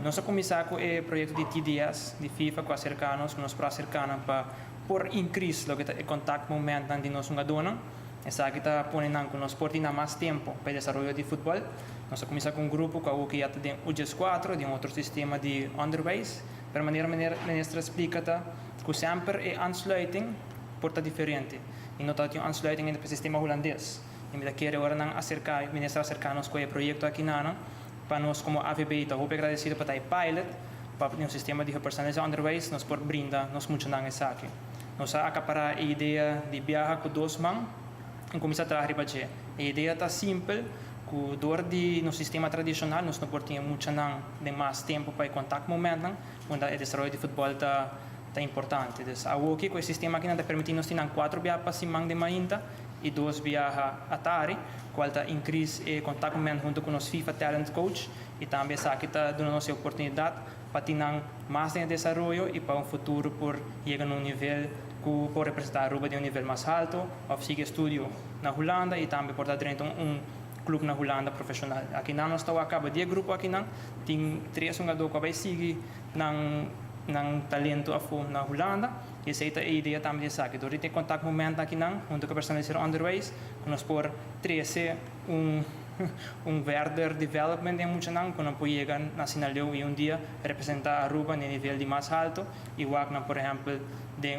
Nós começamos com o projeto de TDS, de FIFA, com acercarnos, com nós para acercar para por increase o que é contato momento de nós jogadores. Essa que está ponendo com nós por mais tempo para o desenvolvimento de futebol. Nós começamos com um grupo que já tem o GES4, de outro sistema de underways. Para maneira explica que sempre é ansluiting porta diferente. E não tem ansluiting entre o sistema holandês. E me quer agora não acercar-nos com o projeto aqui na para nós como AVB, estou muito agradecido para o pilot, para um sistema de personalização underways, nós por brinda, nós muito não esaki. Nós acaparar a ideia de viajar com 2 mãos e começar a trabalhar para a ideia está simples, que dor de no sistema tradicional nós não portamos muito não de mais tempo para contato momento, onde o desenvolvimento de futebol está importante. Então, aqui com o sistema aqui está permitindo nós ter 4 viagens para cima de mainta e 2 viagens atari, qual está increase e contato momento junto com os FIFA Talent Coach e também aqui está dando nossa oportunidade para ter mais de desenvolvimento e para um futuro por chegar a nível que pode representar a Aruba de nível mais alto, ou sigui estudio na Holanda e também por estar dentro clube na Holanda profissional. Aqui nós estamos acaba de grupo aqui tem 3 jogadores que vai seguir ng talento afo na Holanda. E essa é a ideia também de aqui. Dori tem contato momento aqui junto com a personalização underways, que nós por 13 verder development em muito não, que nós podemos chegar na sinal e dia representar a Aruba no nível de mais alto, igual que por exemplo de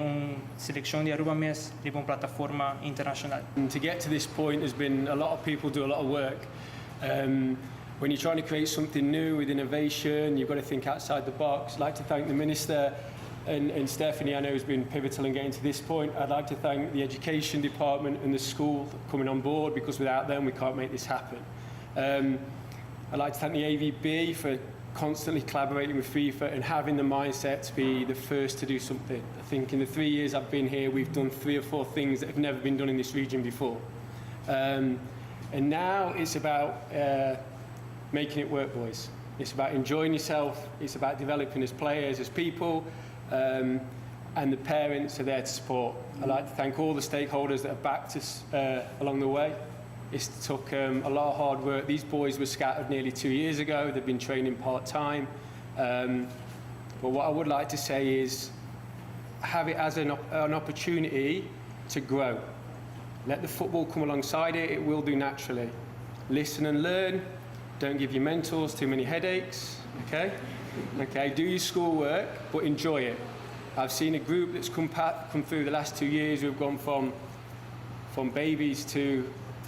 seleção de Aruba mês de uma plataforma internacional. To get to this point, there's been a lot of people do a lot of work. When you're trying to create something new with innovation, you've got to think outside the box. I'd like to thank the Minister and Stephanie, I know, has been pivotal in getting to this point. I'd like to thank the Education Department and the school coming on board, because without them we can't make this happen. I'd like to thank the AVB for constantly collaborating with FIFA and having the mindset to be the first to do something. I think in the 3 years I've been here, we've done 3 or 4 things that have never been done in this region before. And now it's about making it work, boys. It's about enjoying yourself, it's about developing as players, as people, and the parents are there to support. I'd like to thank all the stakeholders that have backed us along the way. It took a lot of hard work. These boys were scattered nearly 2 years ago. They've been training part-time. But what I would like to say is have it as an opportunity to grow. Let the football come alongside it. It will do naturally. Listen and learn. Don't give your mentors too many headaches, okay? Okay, do your schoolwork, but enjoy it. I've seen a group that's come through the last 2 years who've gone from babies to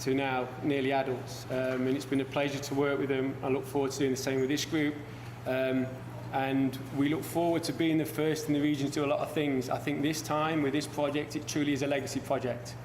now nearly adults. And it's been a pleasure to work with them. I look forward to doing the same with this group. And we look forward to being the first in the region to do a lot of things. I think this time with this project, it truly is a legacy project.